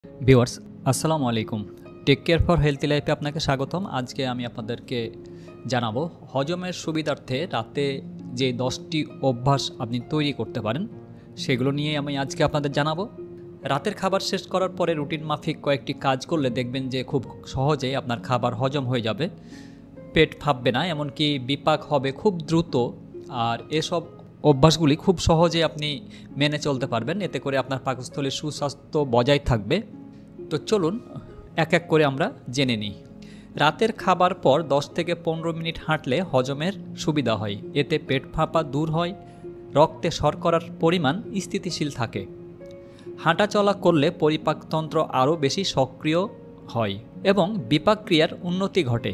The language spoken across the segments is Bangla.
ভিউয়ার্স আসসালামু আলাইকুম। টেক কেয়ার ফর হেলথি লাইফে আপনাকে স্বাগতম। আজকে আমি আপনাদেরকে জানাবো হজমের সুবিধার্থে রাতে যে 10টি অভ্যাস আপনি তৈরি করতে পারেন সেগুলো নিয়ে আমি আজকে আপনাদের জানাবো। রাতের খাবার শেষ করার পরে রুটিন মাফিক কয়েকটি কাজ করলে দেখবেন যে খুব সহজেই আপনার খাবার হজম হয়ে যাবে, পেট ফাঁপবে না, এমনকি বিপাক হবে খুব দ্রুত। আর এসব অভ্যাসগুলি খুব সহজে আপনি মেনে চলতে পারবেন, এতে করে আপনার পাকস্থলীর সুস্বাস্থ্য বজায় থাকবে। তো চলুন এক এক করে আমরা জেনে নিই। রাতের খাবার পর 10 থেকে 15 মিনিট হাঁটলে হজমের সুবিধা হয়, এতে পেট ফাঁপা দূর হয়, রক্তে শর্করার পরিমাণ স্থিতিশীল থাকে। হাঁটা চলা করলে পরিপাকতন্ত্র আরও বেশি সক্রিয় হয় এবং বিপাক ক্রিয়ার উন্নতি ঘটে।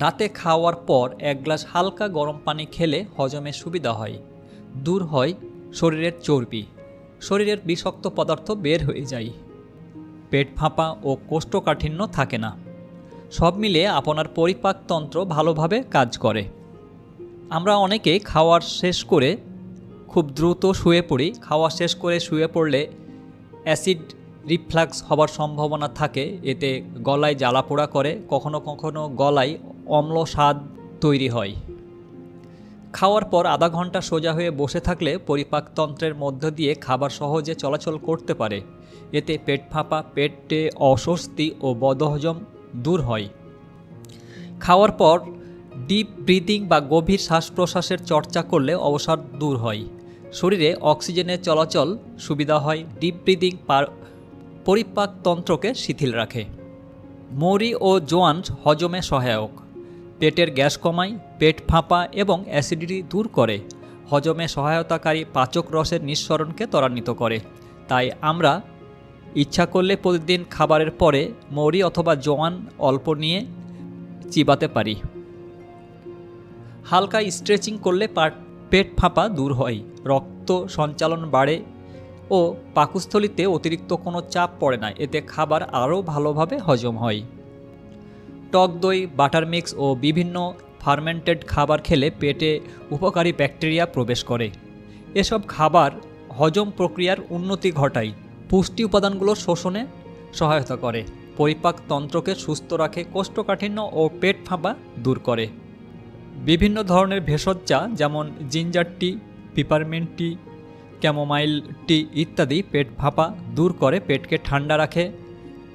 রাতে খাওয়ার পর 1 গ্লাস হালকা গরম পানি খেলে হজমের সুবিধা হয়, দূর হয় শরীরের চর্বি, শরীরের বিষাক্ত পদার্থ বের হয়ে যায়, পেট ফাঁপা ও কোষ্ঠকাঠিন্য থাকে না। সব মিলিয়ে আপনার পরিপাকতন্ত্র ভালোভাবে কাজ করে। আমরা অনেকে খাওয়ার শেষ করে খুব দ্রুত শুয়ে পড়ি। খাওয়া শেষ করে শুয়ে পড়লে অ্যাসিড রিফ্লাক্স হবার সম্ভাবনা থাকে, এতে গলায় জ্বালাপোড়া করে, কখনো কখনো গলায় অম্ল স্বাদ তৈরি হয়। খাওয়ার পর আধা ঘন্টা সোজা হয়ে বসে থাকলে পরিপাকতন্ত্রের মধ্য দিয়ে খাবার সহজে চলাচল করতে পারে, এতে পেট ফাঁপা, পেটে অস্বস্তি ও বদহজম দূর হয়। খাওয়ার পর ডিপ ব্রিদিং বা গভীর শ্বাস প্রশ্বাসের চর্চা করলে অবসাদ দূর হয়, শরীরে অক্সিজেনের চলাচল সুবিধা হয়। ডিপ ব্রিদিং পরিপাকতন্ত্রকে শিথিল রাখে। মৌরি ও জোয়ান হজমে সহায়ক, পেটের গ্যাস কমায়, পেট ফাঁপা এবং অ্যাসিডিটি দূর করে, হজমে সহায়তাকারী পাচক রসের নিঃসরণকে ত্বরান্বিত করে। তাই আমরা ইচ্ছা করলে প্রতিদিন খাবারের পরে মৌরি অথবা জোয়ান অল্প নিয়ে চিবাতে পারি। হালকা স্ট্রেচিং করলে পেট ফাঁপা দূর হয়, রক্ত সঞ্চালন বাড়ে ও পাকস্থলীতে অতিরিক্ত কোনো চাপ পড়ে না, এতে খাবার আরও ভালোভাবে হজম হয়। টক দই, বাটার মিক্স ও বিভিন্ন ফার্মেন্টেড খাবার খেলে পেটে উপকারী ব্যাকটেরিয়া প্রবেশ করে। এসব খাবার হজম প্রক্রিয়ার উন্নতি ঘটায়, পুষ্টি উপাদানগুলো শোষণে সহায়তা করে, পরিপাকতন্ত্রকে সুস্থ রাখে, কোষ্ঠকাঠিন্য ও পেট ফাঁপা দূর করে। বিভিন্ন ধরনের ভেষজ চা যেমন জিঞ্জার টি, পিপারমিন্ট টি, ক্যামোমাইল টি ইত্যাদি পেট ফাঁপা দূর করে, পেটকে ঠান্ডা রাখে,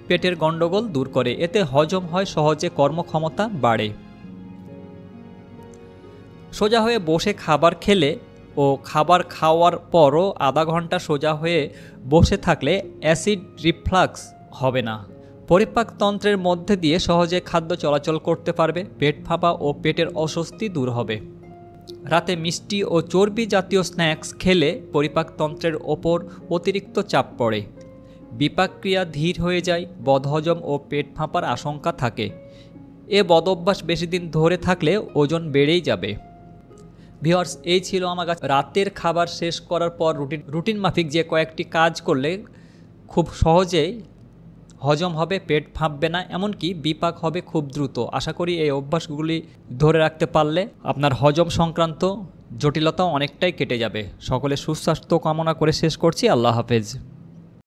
পেটের গণ্ডগোল দূর করে, এতে হজম হয় সহজে, কর্মক্ষমতা বাড়ে। সোজা হয়ে বসে খাবার খেলে ও খাবার খাওয়ার পরও আধা ঘন্টা সোজা হয়ে বসে থাকলে অ্যাসিড রিফ্লাক্স হবে না, পরিপাকতন্ত্রের মধ্যে দিয়ে সহজে খাদ্য চলাচল করতে পারবে, পেট ফাঁপা ও পেটের অস্বস্তি দূর হবে। রাতে মিষ্টি ও চর্বি জাতীয় স্ন্যাক্স খেলে পরিপাকতন্ত্রের ওপর অতিরিক্ত চাপ পড়ে, বিপাকক্রিয়া ধীর হয়ে যায়, বদহজম ও পেট ফাঁপার আশঙ্কা থাকে। এ বদঅভ্যাস বেশি দিন ধরে থাকলে ওজন বেড়েই যাবে। ভিউয়ার্স, এই ছিল আমার কাছে রাতের খাবার শেষ করার পর রুটিন মাফিক যে কয়েকটি কাজ করলে খুব সহজেই হজম হবে, পেট ফাঁপবে না, এমনকি বিপাক হবে খুব দ্রুত। আশা করি এই অভ্যাসগুলি ধরে রাখতে পারলে আপনার হজম সংক্রান্ত জটিলতাও অনেকটাই কেটে যাবে। সকলে সুস্বাস্থ্য কামনা করে শেষ করছি। আল্লাহ হাফেজ।